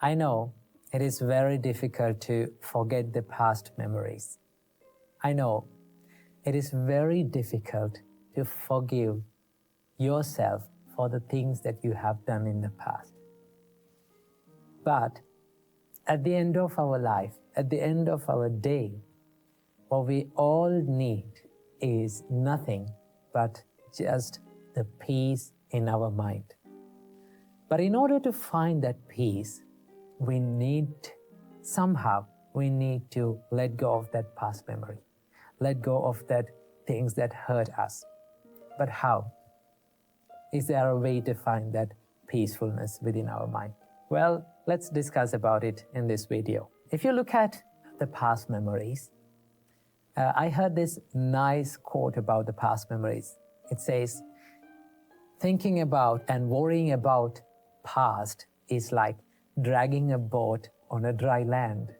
I know it is very difficult to forget the past memories. I know it is very difficult to forgive yourself for the things that you have done in the past. But at the end of our life, at the end of our day, what we all need is nothing but just the peace in our mind. But in order to find that peace, we need to let go of that past memory, let go of that things that hurt us. But how? Is there a way to find that peacefulness within our mind? Well, let's discuss about it in this video. If you look at the past memories, I heard this nice quote about the past memories. It says, thinking about and worrying about past is like dragging a boat on a dry land.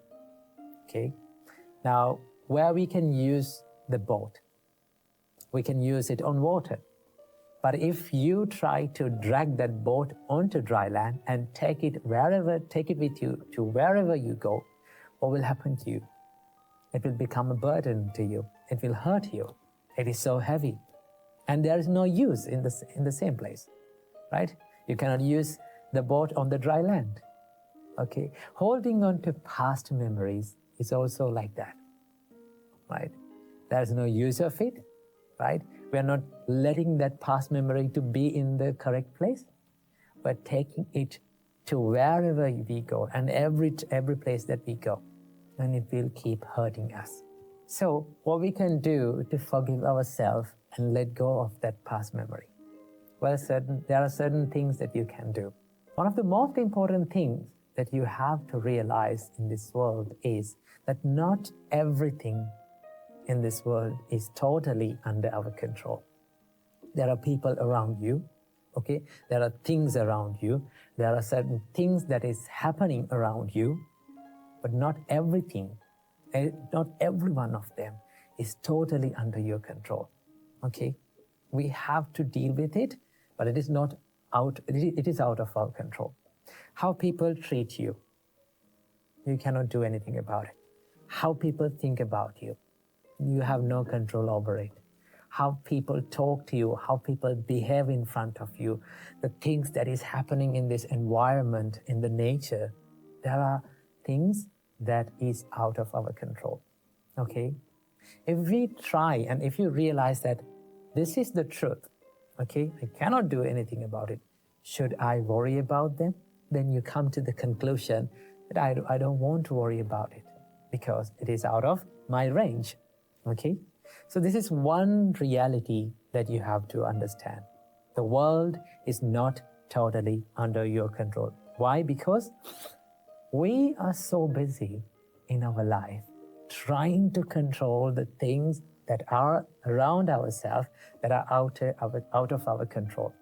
Okay? Now, where we can use the boat, we can use it on water. But if you try to drag that boat onto dry land and take it with you to wherever you go, what will happen to you? It will become a burden to you. It will hurt you. It is so heavy. And there is no use in the same place, right? You cannot use the boat on the dry land. Okay? Holding on to past memories is also like that, right? There is no use of it, right? We are not letting that past memory to be in the correct place, but taking it to wherever we go and every place that we go, and it will keep hurting us. So what we can do to forgive ourselves and let go of that past memory? Well, there are certain things that you can do. One of the most important things that you have to realize in this world is that not everything in this world is totally under our control. There are people around you, okay? There are things around you. There are certain things that is happening around you, but not everything, not every one of them is totally under your control, okay? We have to deal with it, but it is out of our control. How people treat you, you cannot do anything about it. How people think about you, you have no control over it. How people talk to you, how people behave in front of you, the things that is happening in this environment, in the nature, there are things that is out of our control, okay? If we try and if you realize that this is the truth, okay, I cannot do anything about it, should I worry about them? Then you come to the conclusion that I don't want to worry about it because it is out of my range, okay? So this is one reality that you have to understand. The world is not totally under your control. Why? Because we are so busy in our life trying to control the things that are around ourselves that are out of our control.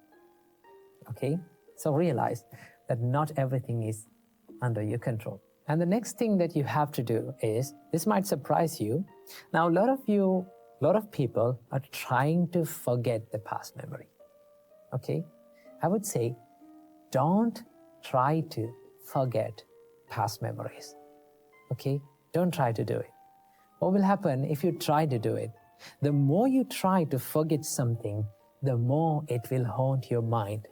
Okay? So realize that not everything is under your control. And the next thing that you have to do is, this might surprise you. Now, a lot of people are trying to forget the past memory. Okay? I would say, don't try to forget past memories. Okay? Don't try to do it. What will happen if you try to do it? The more you try to forget something, the more it will haunt your mind.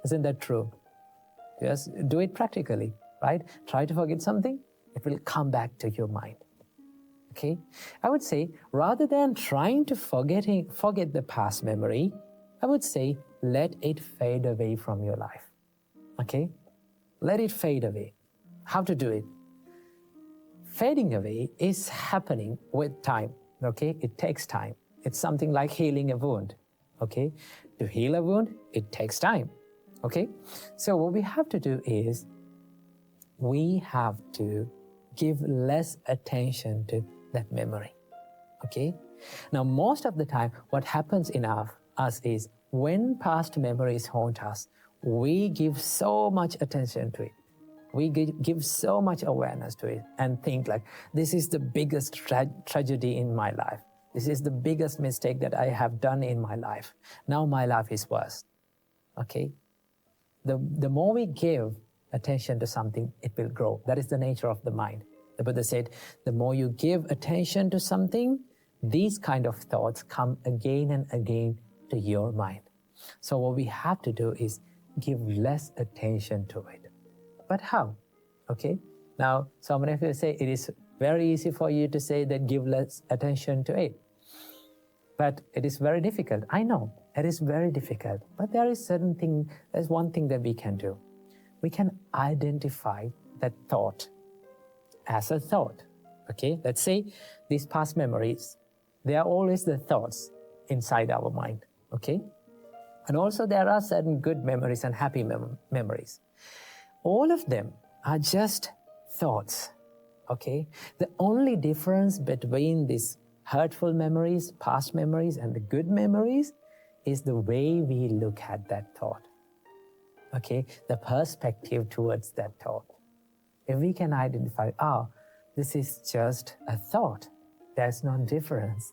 Isn't that true? Just do it practically, right? Try to forget something, it will come back to your mind. Okay? I would say, rather than trying to forget the past memory, I would say, let it fade away from your life. Okay? Let it fade away. How to do it? Fading away is happening with time. Okay? It takes time. It's something like healing a wound. Okay? To heal a wound, it takes time. Okay? So what we have to do is, we have to give less attention to that memory. Okay? Now, most of the time, what happens in us is, when past memories haunt us, we give so much attention to it. We give so much awareness to it and think like, this is the biggest tragedy in my life. This is the biggest mistake that I have done in my life. Now my life is worse. Okay? The more we give attention to something, it will grow. That is the nature of the mind. The Buddha said, the more you give attention to something, these kind of thoughts come again and again to your mind. So what we have to do is give less attention to it. But how? Okay. Now, so many of you say it is very easy for you to say that give less attention to it. But it is very difficult. I know it is very difficult. But there's one thing that we can do. We can identify that thought as a thought. Okay, let's say these past memories, they are always the thoughts inside our mind. Okay, and also there are certain good memories and happy memories. All of them are just thoughts. Okay, the only difference between these hurtful memories, past memories, and the good memories is the way we look at that thought. Okay, the perspective towards that thought. If we can identify, this is just a thought, there's no difference.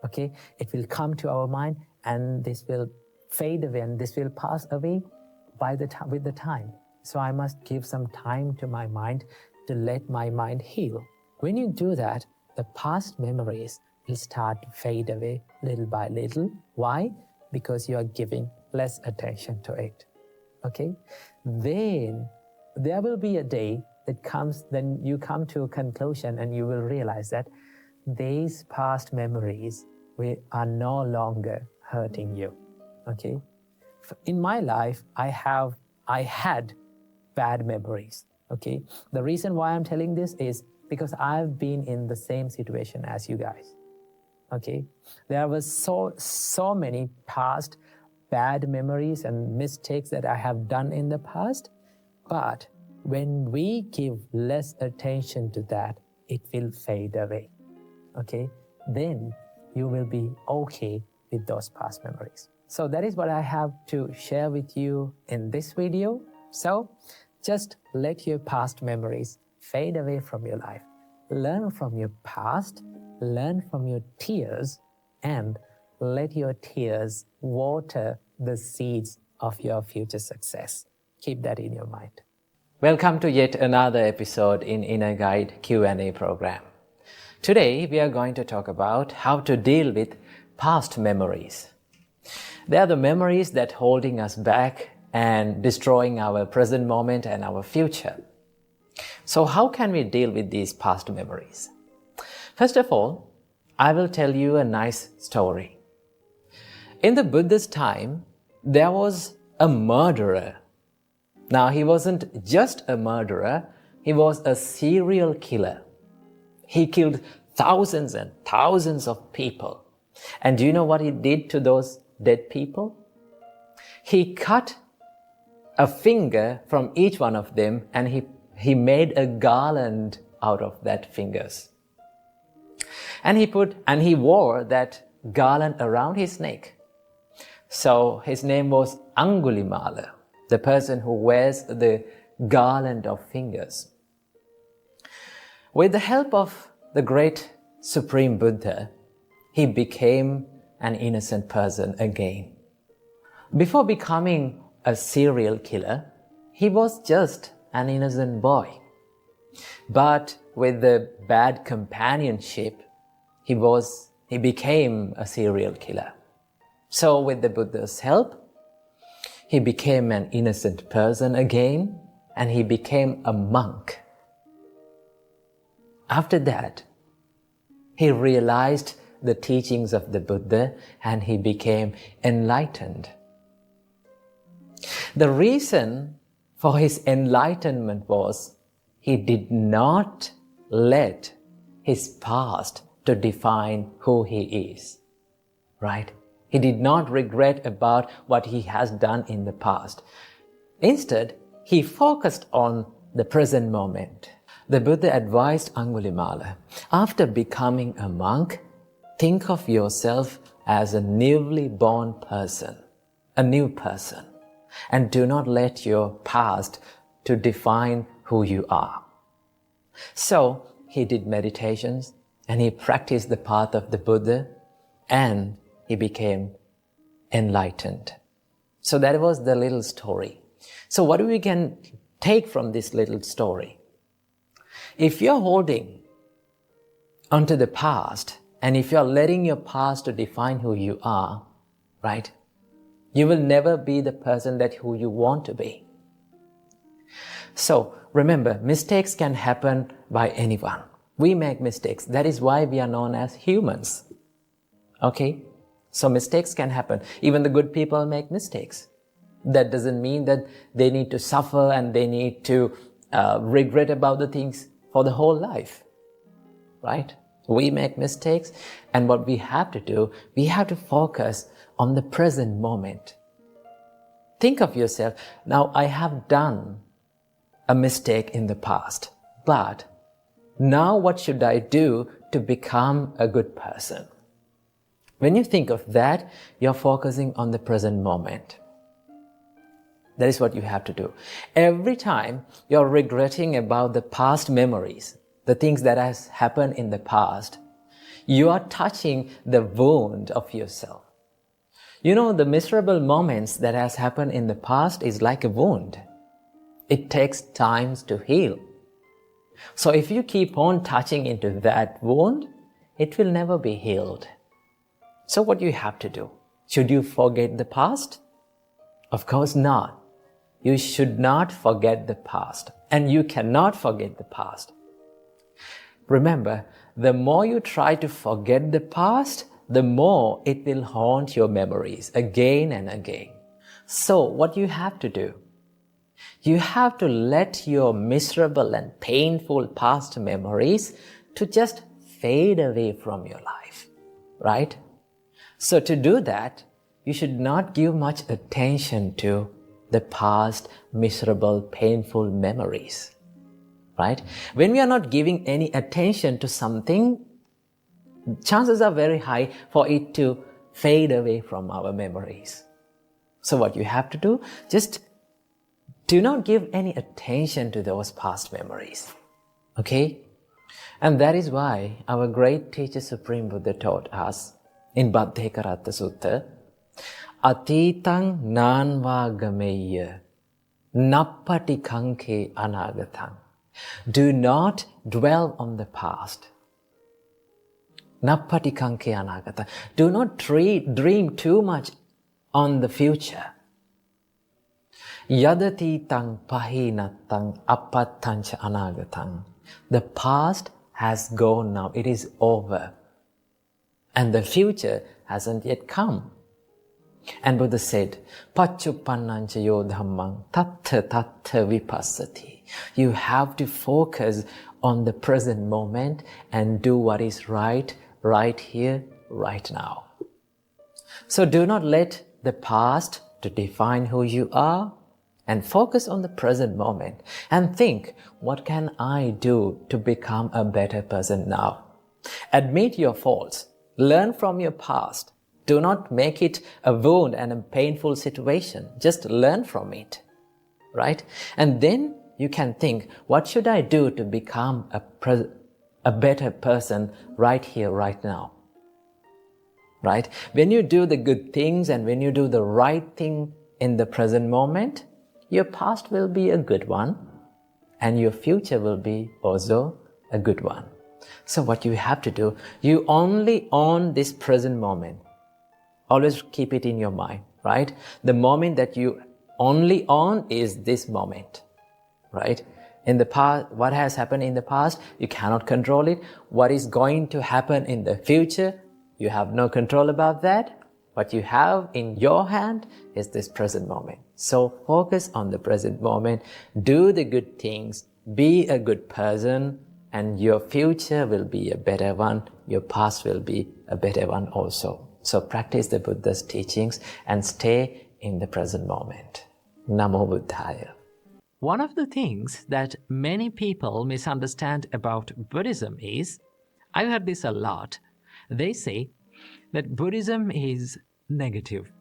Okay, it will come to our mind and this will fade away and this will pass away with the time. So I must give some time to my mind to let my mind heal. When you do that, the past memories will start to fade away little by little. Why? Because you are giving less attention to it. Okay? Then there will be a day that comes, then you come to a conclusion and you will realize that these past memories are no longer hurting you. Okay? In my life, I had bad memories. Okay? The reason why I'm telling this is because I've been in the same situation as you guys. Okay? There was so many past bad memories and mistakes that I have done in the past, but when we give less attention to that, it will fade away. Okay? Then you will be okay with those past memories. So that is what I have to share with you in this video. So just let your past memories fade away from your life. Learn from your past, learn from your tears, and let your tears water the seeds of your future success. Keep that in your mind. Welcome to yet another episode in Inner Guide Q&A program. Today we are going to talk about how to deal with past memories. They are the memories that are holding us back and destroying our present moment and our future. So how can we deal with these past memories? First of all, I will tell you a nice story. In the Buddhist time, there was a murderer. Now, he wasn't just a murderer, he was a serial killer. He killed thousands and thousands of people. And do you know what he did to those dead people? He cut a finger from each one of them and he made a garland out of that fingers. And he wore that garland around his neck. So his name was Angulimala, the person who wears the garland of fingers. With the help of the great Supreme Buddha, he became an innocent person again. Before becoming a serial killer, he was just an innocent boy. But with the bad companionship, he became a serial killer. So with the Buddha's help, he became an innocent person again, and he became a monk. After that, he realized the teachings of the Buddha and he became enlightened. The reason for his enlightenment was he did not let his past to define who he is, right? He did not regret about what he has done in the past. Instead, he focused on the present moment. The Buddha advised Angulimala, after becoming a monk, think of yourself as a newly born person, a new person, and do not let your past to define who you are. So he did meditations and he practiced the path of the Buddha and he became enlightened. So that was the little story. So what we can take from this little story. If you're holding onto the past, and if you're letting your past to define who you are, right, you will never be the person that who you want to be. So remember, mistakes can happen by anyone. We make mistakes. That is why we are known as humans. Okay? So mistakes can happen. Even the good people make mistakes. That doesn't mean that they need to suffer and they need to regret about the things for the whole life. Right? We make mistakes, and what we have to do, we have to focus on the present moment. Think of yourself, now I have done a mistake in the past, but now what should I do to become a good person? When you think of that, you're focusing on the present moment. That is what you have to do. Every time you're regretting about the past memories, the things that has happened in the past, you are touching the wound of yourself. You know, the miserable moments that has happened in the past is like a wound. It takes time to heal. So if you keep on touching into that wound, it will never be healed. So what you have to do? Should you forget the past? Of course not. You should not forget the past, and you cannot forget the past. Remember, the more you try to forget the past, the more it will haunt your memories again and again. So what you have to do? You have to let your miserable and painful past memories to just fade away from your life, right? So to do that, you should not give much attention to the past miserable, painful memories. Right? When we are not giving any attention to something, chances are very high for it to fade away from our memories. So what you have to do, just do not give any attention to those past memories. Okay? And that is why our great teacher Supreme Buddha taught us in Bhaddekaratta Sutta, Atitang nanva gameya nappati kanke anagatang. Do not dwell on the past. Nappati kanke anagata. Do not dream too much on the future. Yadati tang pahinatang apattancha anagatang. The past has gone now. It is over. And the future hasn't yet come. And Buddha said, Pachupannancha yo dhammang tattha tattha vipassati. You have to focus on the present moment and do what is right here, right now. So do not let the past to define who you are, and focus on the present moment and think, what can I do to become a better person now? Admit your faults. Learn from your past. Do not make it a wound and a painful situation. Just learn from it, right? And then you can think, what should I do to become a better person right here, right now? Right? When you do the good things and when you do the right thing in the present moment, your past will be a good one and your future will be also a good one. So what you have to do, you only own this present moment. Always keep it in your mind, right? The moment that you only own is this moment, right? In the past, what has happened in the past, you cannot control it. What is going to happen in the future, you have no control about that. What you have in your hand is this present moment. So focus on the present moment, do the good things, be a good person, and your future will be a better one. Your past will be a better one also. So practice the Buddha's teachings and stay in the present moment. Namo Buddhaya. One of the things that many people misunderstand about Buddhism is, I've heard this a lot, they say that Buddhism is negative.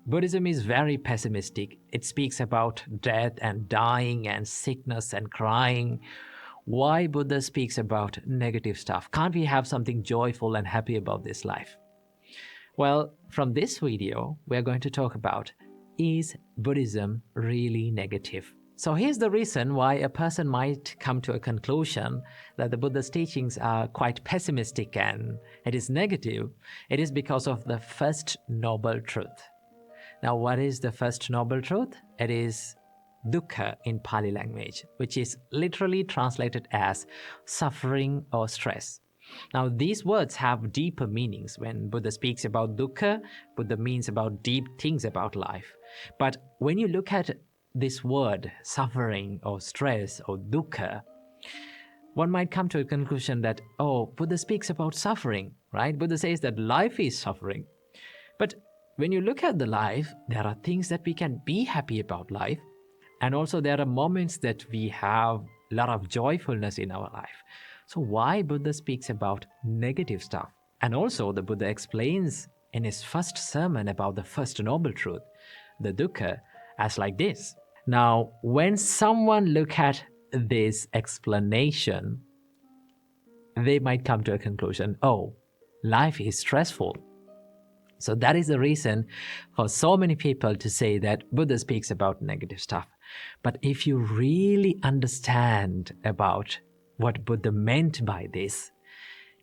Buddhism is very pessimistic. It speaks about death and dying and sickness and crying. Why Buddha speaks about negative stuff? Can't we have something joyful and happy about this life? Well, from this video, we're going to talk about, is Buddhism really negative? So here's the reason why a person might come to a conclusion that the Buddha's teachings are quite pessimistic and it is negative. It is because of the first noble truth. Now, what is the first noble truth? It is dukkha in Pali language, which is literally translated as suffering or stress. Now, these words have deeper meanings. When Buddha speaks about dukkha, Buddha means about deep things about life. But when you look at this word, suffering or stress or dukkha, one might come to a conclusion that, oh, Buddha speaks about suffering, right? Buddha says that life is suffering. But when you look at the life, there are things that we can be happy about life. And also there are moments that we have a lot of joyfulness in our life. So why Buddha speaks about negative stuff? And also the Buddha explains in his first sermon about the first noble truth, the dukkha, as like this. Now, when someone look at this explanation, they might come to a conclusion, oh, life is stressful. So that is the reason for so many people to say that Buddha speaks about negative stuff. But if you really understand about what Buddha meant by this,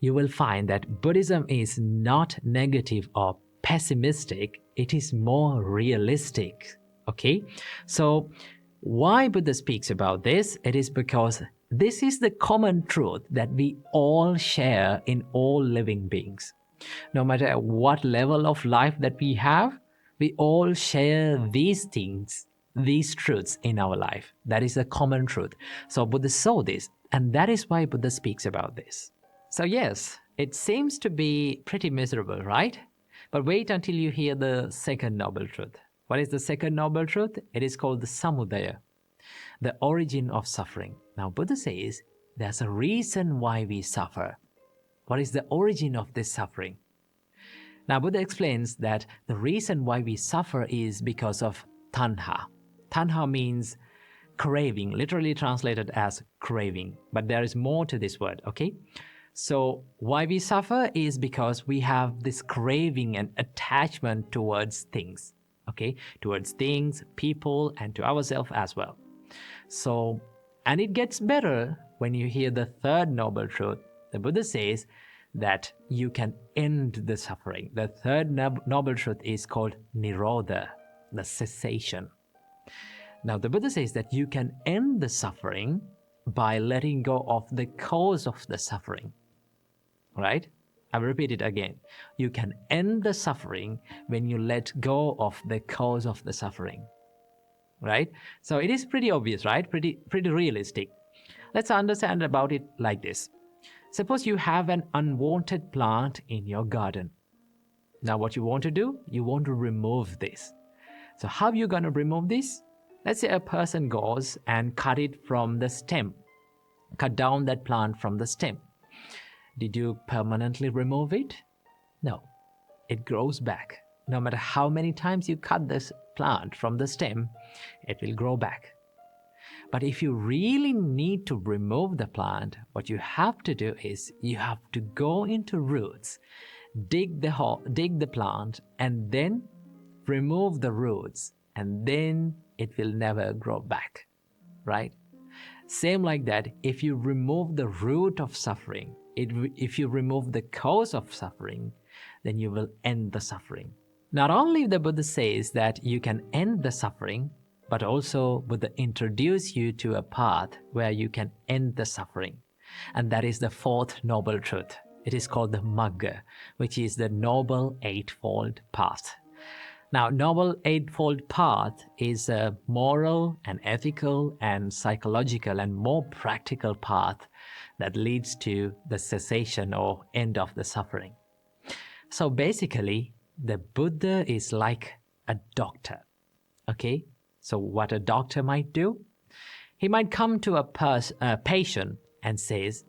you will find that Buddhism is not negative or pessimistic, it is more realistic. Okay? So why Buddha speaks about this? It is because this is the common truth that we all share in all living beings. No matter what level of life that we have, we all share these things, these truths in our life. That is a common truth. So Buddha saw this, and that is why Buddha speaks about this. So yes, it seems to be pretty miserable, right? But wait until you hear the second noble truth. What is the second noble truth? It is called the samudaya, the origin of suffering. Now Buddha says there's a reason why we suffer. What is the origin of this suffering? Now Buddha explains that the reason why we suffer is because of tanha. Tanha means craving, literally translated as craving. But there is more to this word, okay? So why we suffer is because we have this craving and attachment towards things, okay? Towards things, people, and to ourselves as well. So, and it gets better when you hear the third noble truth. The Buddha says that you can end the suffering. The third noble truth is called nirodha, the cessation. Now the Buddha says that you can end the suffering by letting go of the cause of the suffering. Right? I will repeat it again. You can end the suffering when you let go of the cause of the suffering. Right? So it is pretty obvious, right? Pretty realistic. Let's understand about it like this. Suppose you have an unwanted plant in your garden. Now what you want to do? You want to remove this. So how are you going to remove this? Let's say a person goes and cut it from the stem. Cut down that plant from the stem. Did you permanently remove it? No. It grows back. No matter how many times you cut this plant from the stem, it will grow back. But if you really need to remove the plant, what you have to do is you have to go into roots, dig the plant, and then remove the roots, and then it will never grow back, right? Same like that, if you remove the root of suffering, if you remove the cause of suffering, then you will end the suffering. Not only the Buddha says that you can end the suffering, but also Buddha introduce you to a path where you can end the suffering. And that is the fourth noble truth. It is called the Magga, which is the Noble Eightfold Path. Now, Noble Eightfold Path is a moral and ethical and psychological and more practical path that leads to the cessation or end of the suffering. So basically, the Buddha is like a doctor, okay? So what a doctor might do? He might come to a patient and says,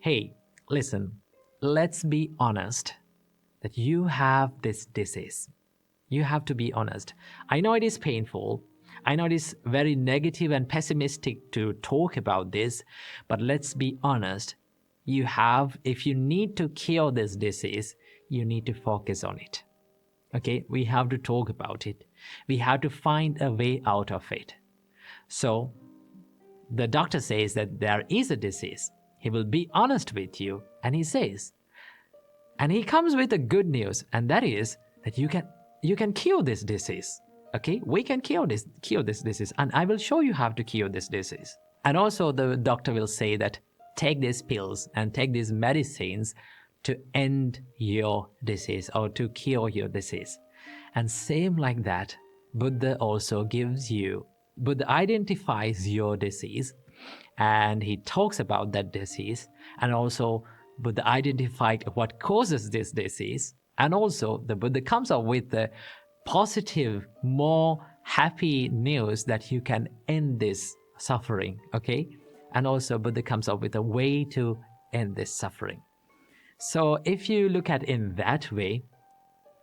hey, listen, let's be honest that you have this disease. You have to be honest. I know it is painful. I know it is very negative and pessimistic to talk about this, but let's be honest. If you need to cure this disease, you need to focus on it. Okay, we have to talk about it. We have to find a way out of it. So the doctor says that there is a disease, he will be honest with you, and he says, and he comes with the good news, and that is that you can cure this disease. Okay, we can cure this disease, and I will show you how to cure this disease. And also the doctor will say that take these pills and take these medicines to end your disease or to cure your disease. And same like that, Buddha identifies your disease, and he talks about that disease, and also Buddha identified what causes this disease, and also the Buddha comes up with the positive, more happy news that you can end this suffering, okay? And also Buddha comes up with a way to end this suffering. So if you look at it in that way,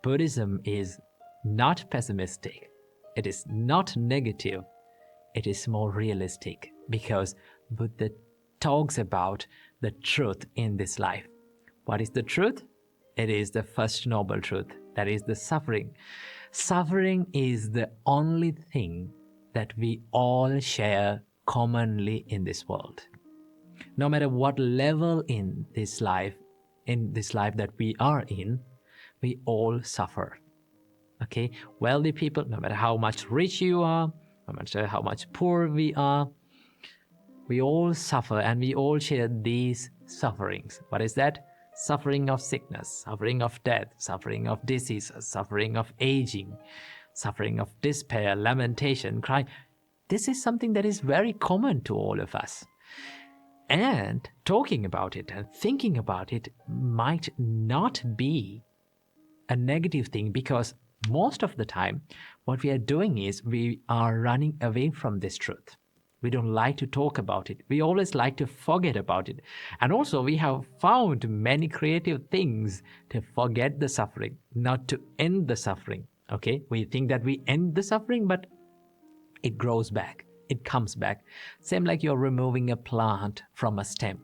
Buddhism is not pessimistic, it is not negative, it is more realistic, because Buddha talks about the truth in this life. What is the truth? It is the first noble truth, that is the suffering. Suffering is the only thing that we all share commonly in this world. No matter what level in this life that we are in, we all suffer. Okay, wealthy people, no matter how much rich you are, no matter how much poor we are, we all suffer, and we all share these sufferings. What is that? Suffering of sickness, suffering of death, suffering of diseases, suffering of aging, suffering of despair, lamentation, crying. This is something that is very common to all of us. And talking about it and thinking about it might not be a negative thing, because most of the time what we are doing is we are running away from this truth. We don't like to talk about it. We always like to forget about it. And also we have found many creative things to forget the suffering, not to end the suffering. Okay, we think that we end the suffering, but it grows back. It comes back. Same like you're removing a plant from a stem.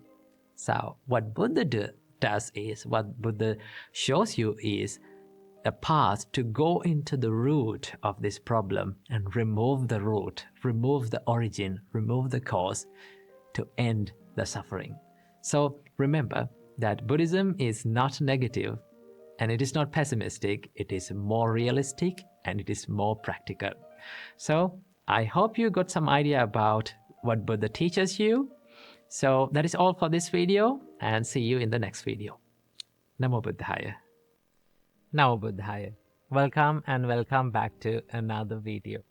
So what Buddha does is, what Buddha shows you is a path to go into the root of this problem and remove the root, remove the origin, remove the cause to end the suffering. So remember that Buddhism is not negative, and it is not pessimistic. It is more realistic, and it is more practical. So I hope you got some idea about what Buddha teaches you. So that is all for this video, and see you in the next video. Namo Buddhaya. Namo Buddhaya. Welcome and welcome back to another video.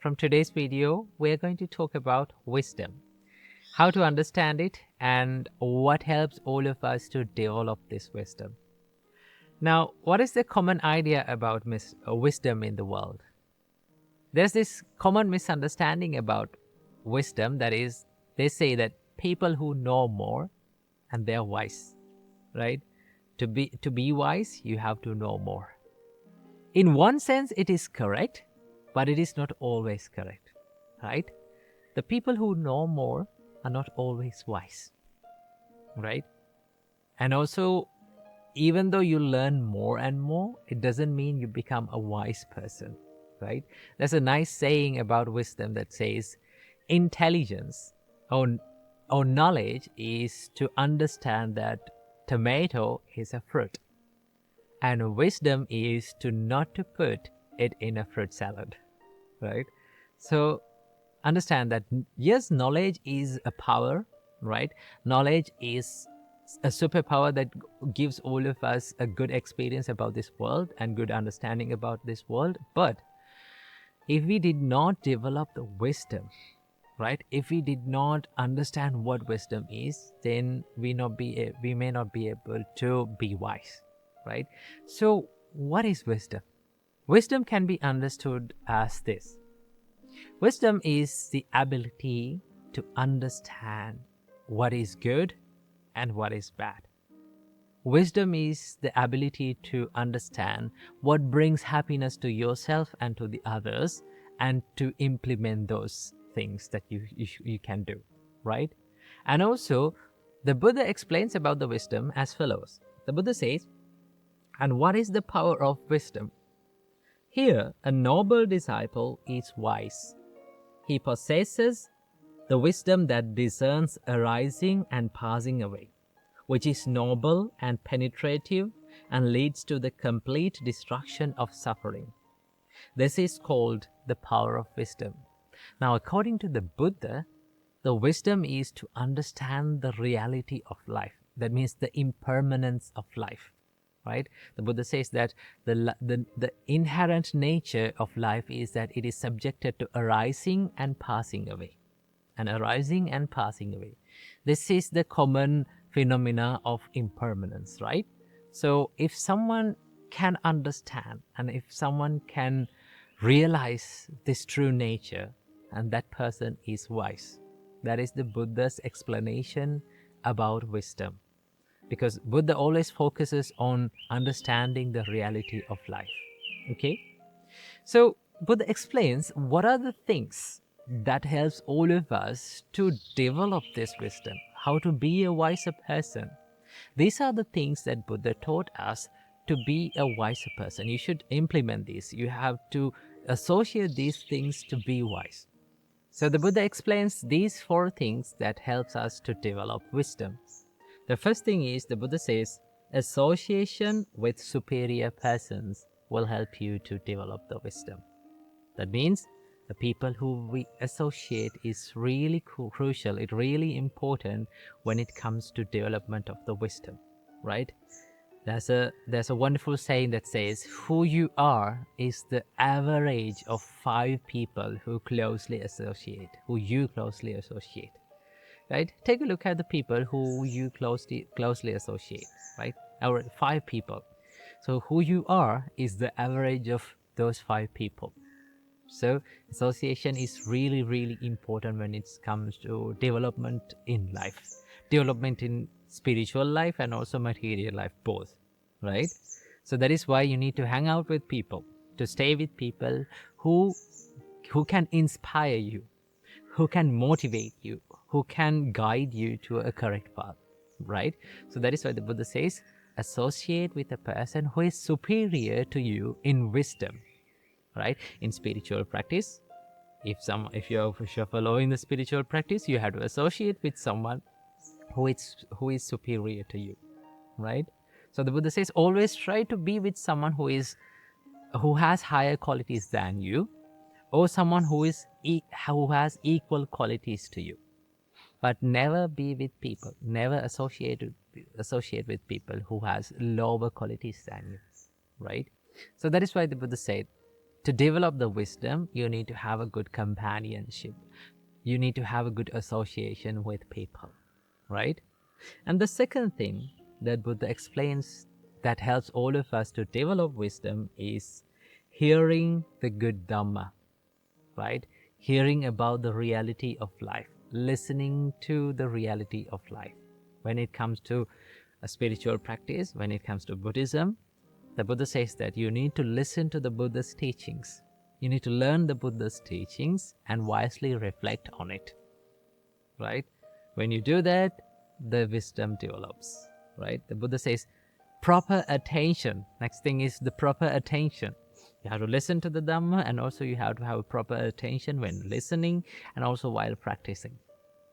From today's video, we're going to talk about wisdom, how to understand it, and what helps all of us to develop this wisdom. Now, what is the common idea about wisdom in the world? There's this common misunderstanding about wisdom, that is, they say that people who know more and they're wise, right? To be wise, you have to know more. In one sense, it is correct, but it is not always correct, right? The people who know more are not always wise, right? And also, even though you learn more and more, it doesn't mean you become a wise person, right? There's a nice saying about wisdom that says, intelligence or knowledge is to understand that tomato is a fruit, and wisdom is to not to put it in a fruit salad, right? So understand that yes, knowledge is a power, right? Knowledge is a superpower that gives all of us a good experience about this world and good understanding about this world. But if we did not develop the wisdom, right? If we did not understand what wisdom is, then we may not be able to be wise, right? So what is wisdom? Wisdom can be understood as this. Wisdom is the ability to understand what is good and what is bad. Wisdom is the ability to understand what brings happiness to yourself and to the others, and to implement those things that you can do, right? And also, the Buddha explains about the wisdom as follows. The Buddha says, and what is the power of wisdom? Here, a noble disciple is wise. He possesses the wisdom that discerns arising and passing away, which is noble and penetrative and leads to the complete destruction of suffering. This is called the power of wisdom. Now, according to the Buddha, the wisdom is to understand the reality of life. That means the impermanence of life, right? The Buddha says that the inherent nature of life is that it is subjected to arising and passing away. And arising and passing away. This is the common phenomena of impermanence, right? So if someone can understand and if someone can realize this true nature, and that person is wise. That is the Buddha's explanation about wisdom. Because Buddha always focuses on understanding the reality of life. Okay? So Buddha explains what are the things that helps all of us to develop this wisdom, how to be a wiser person. These are the things that Buddha taught us to be a wiser person. You should implement these. You have to associate these things to be wise. So the Buddha explains these 4 things that helps us to develop wisdom. The first thing is, the Buddha says, association with superior persons will help you to develop the wisdom. That means the people who we associate is really crucial. It's really important when it comes to development of the wisdom, right? There's a wonderful saying that says, who you are is the average of 5 people who you closely associate, right? Take a look at the people who you closely associate, right? Our 5 people. So who you are is the average of those 5 people. So association is really, really important when it comes to development in life, development in spiritual life and also material life, both, right? So that is why you need to hang out with people, to stay with people who can inspire you, who can motivate you, who can guide you to a correct path, right? So that is why the Buddha says, associate with a person who is superior to you in wisdom, right? In spiritual practice, if you're following the spiritual practice, you have to associate with someone who is superior to you, right? So the Buddha says, always try to be with someone who has higher qualities than you, or someone who has equal qualities to you. But never be with people, never associate with people who has lower qualities than you, right? So that is why the Buddha said, to develop the wisdom, you need to have a good companionship. You need to have a good association with people, right? And the second thing that Buddha explains that helps all of us to develop wisdom is hearing the good Dhamma, right? Hearing about the reality of life, listening to the reality of life. When it comes to a spiritual practice, when it comes to Buddhism, the Buddha says that you need to listen to the Buddha's teachings. You need to learn the Buddha's teachings and wisely reflect on it, right? When you do that, the wisdom develops, right? The Buddha says, proper attention. Next thing is the proper attention. You have to listen to the Dhamma, and also you have to have proper attention when listening and also while practicing.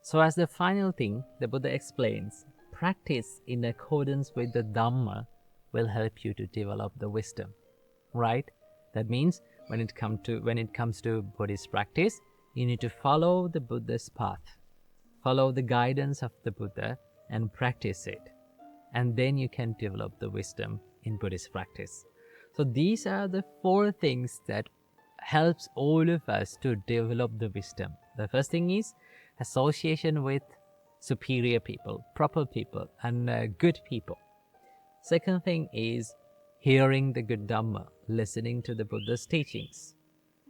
So as the final thing, the Buddha explains, practice in accordance with the Dhamma will help you to develop the wisdom, right? That means when it comes to Buddhist practice, you need to follow the Buddha's path, follow the guidance of the Buddha and practice it. And then you can develop the wisdom in Buddhist practice. So these are the 4 things that helps all of us to develop the wisdom. The first thing is association with superior people, proper people, and good people. Second thing is hearing the good Dhamma, listening to the Buddha's teachings,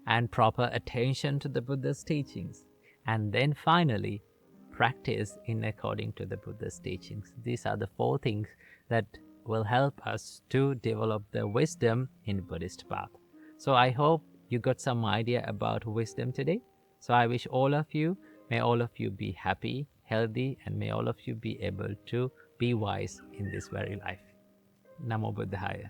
and proper attention to the Buddha's teachings. And then finally, practice in according to the Buddha's teachings. These are the 4 things that will help us to develop the wisdom in Buddhist path. So I hope you got some idea about wisdom today. So I wish may all of you be happy, healthy, and may all of you be able to be wise in this very life. Namo Buddhaya.